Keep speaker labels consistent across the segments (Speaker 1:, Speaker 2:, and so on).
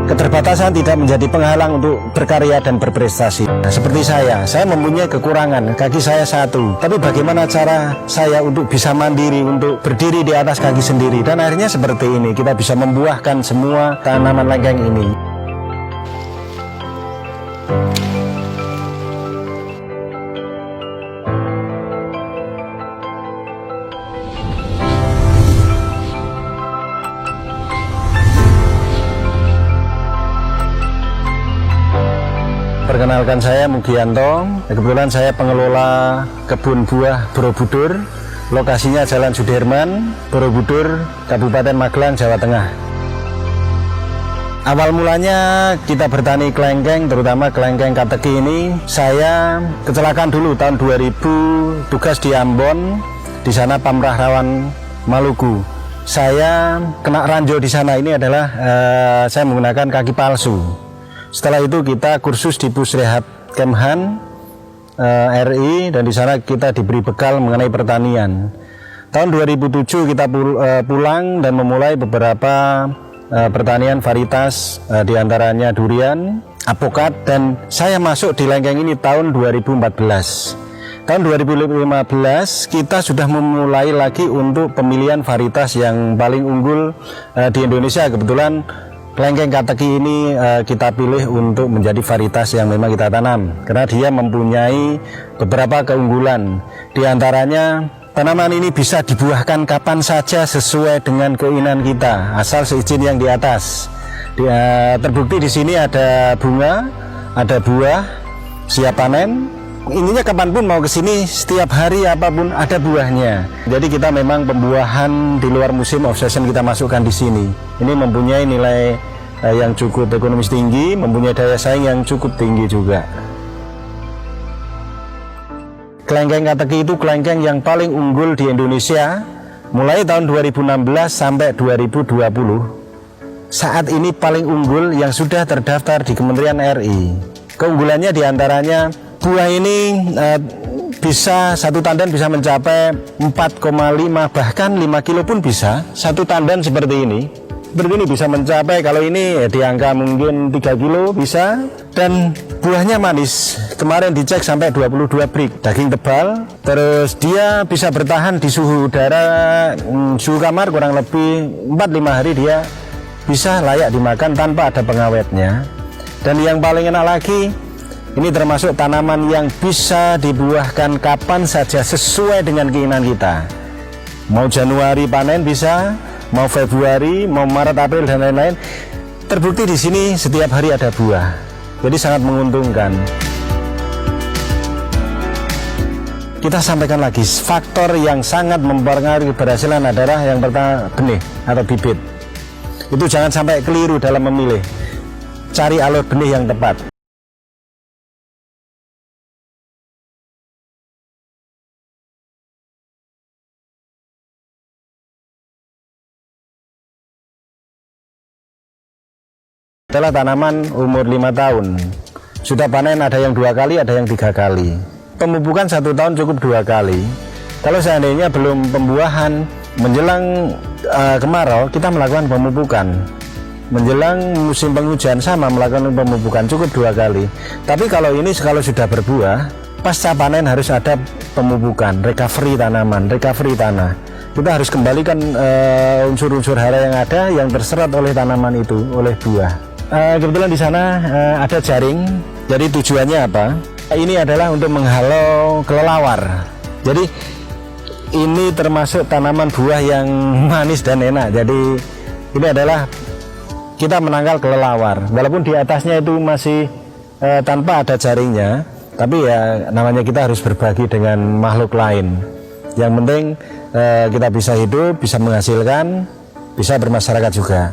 Speaker 1: Keterbatasan tidak menjadi penghalang untuk berkarya dan berprestasi. Nah, seperti saya mempunyai kekurangan, kaki saya satu. Tapi bagaimana cara saya untuk bisa mandiri, untuk berdiri di atas kaki sendiri? Dan akhirnya seperti ini, kita bisa membuahkan semua tanaman lengkeng ini. Perkenalkan, saya Mugianto. Kebetulan saya pengelola kebun buah Borobudur. Lokasinya Jalan Sudirman, Borobudur, Kabupaten Magelang, Jawa Tengah. Awal mulanya kita bertani kelengkeng, terutama kelengkeng kateki ini. Saya kecelakaan dulu tahun 2000, tugas di Ambon, di sana Pamrah Rawan, Maluku. Saya kena ranjau di sana. Ini adalah saya menggunakan kaki palsu. Setelah itu kita kursus di Pusrehab Kemhan RI, dan di sana kita diberi bekal mengenai pertanian. Tahun 2007 kita pulang dan memulai beberapa pertanian varietas, diantaranya durian, apokat, dan saya masuk di lengkeng ini tahun 2014. Tahun 2015 kita sudah memulai lagi untuk pemilihan varietas yang paling unggul di Indonesia. Kebetulan kelengkeng kateki ini kita pilih untuk menjadi varietas yang memang kita tanam, karena dia mempunyai beberapa keunggulan. Di antaranya, tanaman ini bisa dibuahkan kapan saja sesuai dengan keinginan kita, asal seizin yang di atas. Terbukti di sini ada bunga, ada buah, siap panen. Ininya kapanpun mau ke sini, setiap hari apapun ada buahnya. Jadi kita memang pembuahan di luar musim off season kita masukkan di sini. Ini mempunyai nilai yang cukup ekonomis tinggi, mempunyai daya saing yang cukup tinggi juga. Kelengkeng kateki itu kelengkeng yang paling unggul di Indonesia mulai tahun 2016 sampai 2020. Saat ini paling unggul yang sudah terdaftar di Kementerian RI. Keunggulannya diantaranya, buah ini bisa satu tandan bisa mencapai 4,5 bahkan 5 kilo pun bisa. Satu tandan seperti ini bisa mencapai, kalau ini di angka mungkin 3 kilo bisa. Dan buahnya manis, kemarin dicek sampai 22 brik, daging tebal. Terus dia bisa bertahan di suhu udara, suhu kamar kurang lebih 4-5 hari, dia bisa layak dimakan tanpa ada pengawetnya. Dan yang paling enak lagi, ini termasuk tanaman yang bisa dibuahkan kapan saja sesuai dengan keinginan kita. Mau Januari panen bisa, mau Februari, mau Maret, April, dan lain-lain. Terbukti di sini setiap hari ada buah. Jadi sangat menguntungkan. Kita sampaikan lagi, faktor yang sangat mempengaruhi keberhasilan adalah yang pertama, benih atau bibit. Itu jangan sampai keliru dalam memilih. Cari alur benih yang tepat. Adalah tanaman umur 5 tahun, sudah panen ada yang 2 kali, ada yang 3 kali. Pemupukan 1 tahun cukup 2 kali. Kalau seandainya belum pembuahan, menjelang kemarau kita melakukan pemupukan. Menjelang musim penghujan sama melakukan pemupukan, cukup 2 kali. Tapi kalau ini kalau sudah berbuah, pasca panen harus ada pemupukan, recovery tanaman, recovery tanah. Kita harus kembalikan unsur-unsur hara yang ada yang terserap oleh tanaman itu, oleh buah. Kebetulan di sana ada jaring. Jadi tujuannya apa? Ini adalah untuk menghalau kelelawar. Jadi ini termasuk tanaman buah yang manis dan enak. Jadi ini adalah kita menangkal kelelawar. Walaupun di atasnya itu masih tanpa ada jaringnya, tapi ya namanya kita harus berbagi dengan makhluk lain. Yang penting kita bisa hidup, bisa menghasilkan, bisa bermasyarakat juga.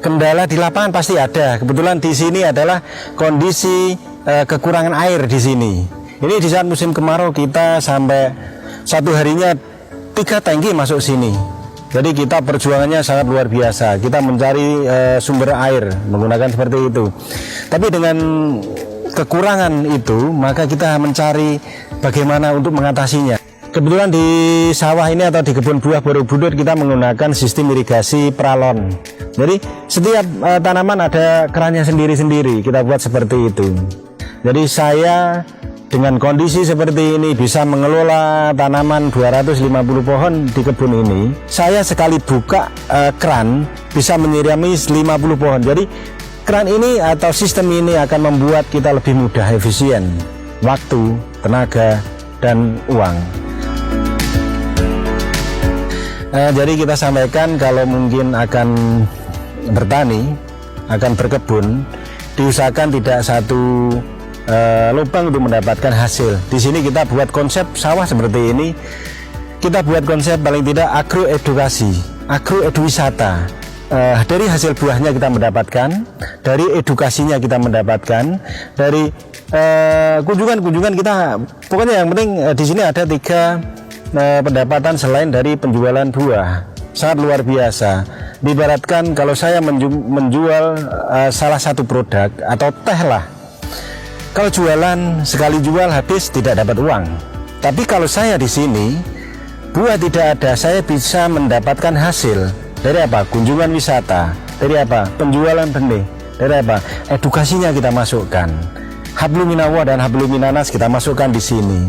Speaker 1: Kendala di lapangan pasti ada. Kebetulan di sini adalah kondisi kekurangan air di sini. Ini di saat musim kemarau kita sampai satu harinya 3 tangki masuk sini. Jadi kita perjuangannya sangat luar biasa. Kita mencari sumber air menggunakan seperti itu. Tapi dengan kekurangan itu, maka kita mencari bagaimana untuk mengatasinya. Kebetulan di sawah ini atau di kebun buah Borobudur kita menggunakan sistem irigasi pralon. Jadi setiap tanaman ada kerannya sendiri-sendiri, kita buat seperti itu. Jadi saya dengan kondisi seperti ini bisa mengelola tanaman 250 pohon di kebun ini. Saya sekali buka keran bisa menyirami 50 pohon. Jadi keran ini atau sistem ini akan membuat kita lebih mudah, efisien, waktu, tenaga, dan uang. Jadi kita sampaikan kalau mungkin akan bertani, akan berkebun, diusahakan tidak satu lubang untuk mendapatkan hasil. Di sini kita buat konsep sawah seperti ini. Kita buat konsep paling tidak agroedukasi, agroeduwisata. Dari hasil buahnya kita mendapatkan, dari edukasinya kita mendapatkan, dari kunjungan-kunjungan kita. Pokoknya yang penting di sini ada 3 pendapatan selain dari penjualan buah. Sangat luar biasa. Diibaratkan kalau saya menjual salah satu produk atau teh lah. Kalau jualan sekali jual habis tidak dapat uang. Tapi kalau saya di sini buah tidak ada, saya bisa mendapatkan hasil. Dari apa? Kunjungan wisata. Dari apa? Penjualan benih. Dari apa? Edukasinya kita masukkan. Hablum minallah dan hablum minanas kita masukkan di sini.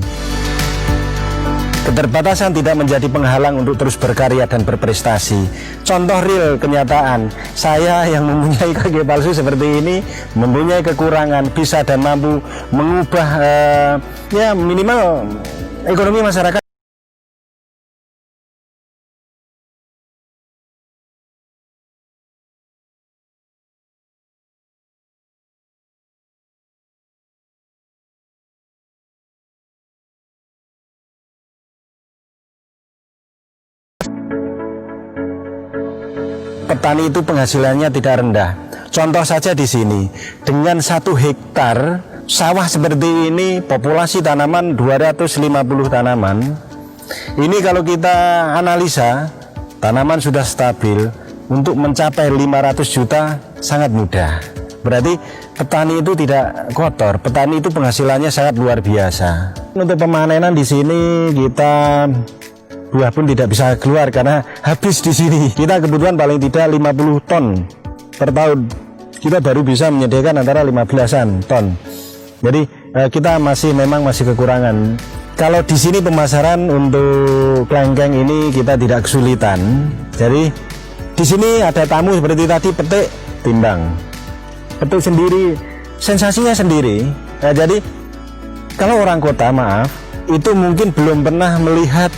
Speaker 1: Keterbatasan tidak menjadi penghalang untuk terus berkarya dan berprestasi. Contoh real kenyataan, saya yang mempunyai kaki palsu seperti ini, mempunyai kekurangan, bisa dan mampu mengubah ya minimal ekonomi masyarakat. Petani itu penghasilannya tidak rendah. Contoh saja di sini, dengan 1 hektar sawah seperti ini, populasi tanaman 250 tanaman. Ini kalau kita analisa, tanaman sudah stabil, untuk mencapai 500 juta sangat mudah. Berarti petani itu tidak kotor, petani itu penghasilannya sangat luar biasa. Untuk pemanenan di sini kita buah pun tidak bisa keluar karena habis di sini. Kita kebutuhan paling tidak 50 ton per tahun. Kita baru bisa menyediakan antara 15-an ton. Jadi kita memang masih kekurangan. Kalau di sini pemasaran untuk kelengkeng ini kita tidak kesulitan. Jadi di sini ada tamu seperti tadi, petik, timbang. Petik sendiri, sensasinya sendiri. Jadi kalau orang kota, maaf, itu mungkin belum pernah melihat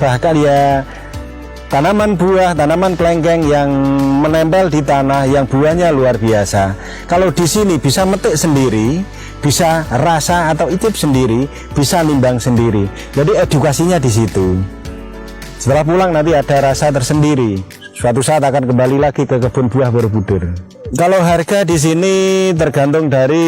Speaker 1: bahkan ya tanaman buah, tanaman kelengkeng yang menempel di tanah yang buahnya luar biasa. Kalau di sini bisa metik sendiri, bisa rasa atau icip sendiri, bisa nimbang sendiri. Jadi edukasinya di situ. Setelah pulang nanti ada rasa tersendiri. Suatu saat akan kembali lagi ke kebun buah Borobudur. Kalau harga di sini tergantung dari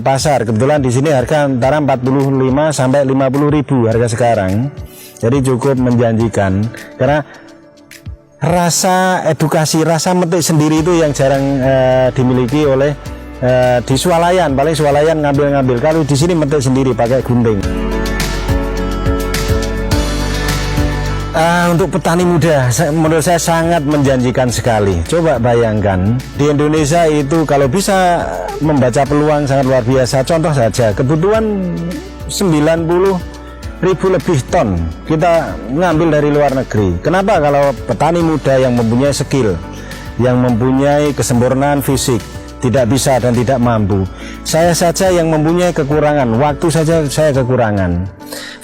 Speaker 1: pasar. Kebetulan di sini harga antara 45 sampai 50 ribu harga sekarang. Jadi cukup menjanjikan karena rasa edukasi, rasa metik sendiri itu yang jarang dimiliki oleh di swalayan. Paling swalayan ngambil-ngambil. Kalau di sini metik sendiri pakai gunting. Untuk petani muda, menurut saya sangat menjanjikan sekali. Coba bayangkan, di Indonesia itu kalau bisa membaca peluang sangat luar biasa. Contoh saja, kebutuhan 90.000 lebih ton kita ngambil dari luar negeri. Kenapa? Kalau petani muda yang mempunyai skill, yang mempunyai kesempurnaan fisik, tidak bisa dan tidak mampu. Saya saja yang mempunyai kekurangan, waktu saja saya kekurangan,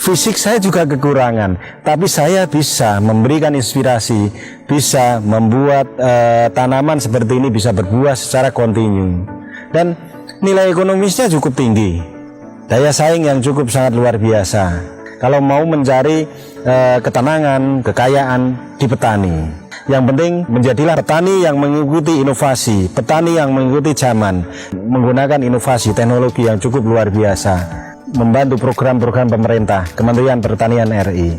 Speaker 1: fisik saya juga kekurangan, tapi saya bisa memberikan inspirasi, bisa membuat tanaman seperti ini bisa berbuah secara kontinu, dan nilai ekonomisnya cukup tinggi, daya saing yang cukup sangat luar biasa. Kalau mau mencari ketenangan, kekayaan di petani, yang penting menjadilah petani yang mengikuti inovasi, petani yang mengikuti zaman, menggunakan inovasi teknologi yang cukup luar biasa, membantu program-program pemerintah, Kementerian Pertanian RI.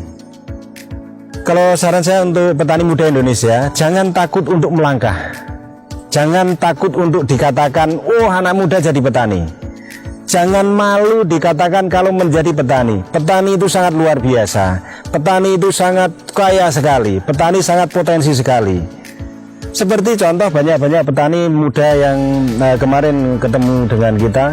Speaker 1: Kalau saran saya untuk petani muda Indonesia, jangan takut untuk melangkah, jangan takut untuk dikatakan, oh anak muda jadi petani. Jangan malu dikatakan kalau menjadi petani. Petani itu sangat luar biasa. Petani itu sangat kaya sekali. Petani sangat potensi sekali. Seperti contoh banyak-banyak petani muda yang kemarin ketemu dengan kita.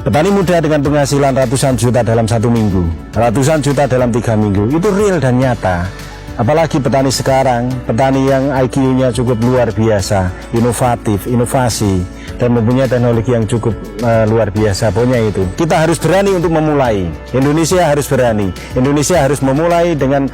Speaker 1: Petani muda dengan penghasilan ratusan juta dalam 1 minggu, ratusan juta dalam 3 minggu. Itu real dan nyata. Apalagi petani sekarang, petani yang IQ-nya cukup luar biasa, inovatif, inovasi, dan mempunyai teknologi yang cukup luar biasa. Pokoknya itu, kita harus berani untuk memulai. Indonesia harus berani. Indonesia harus memulai dengan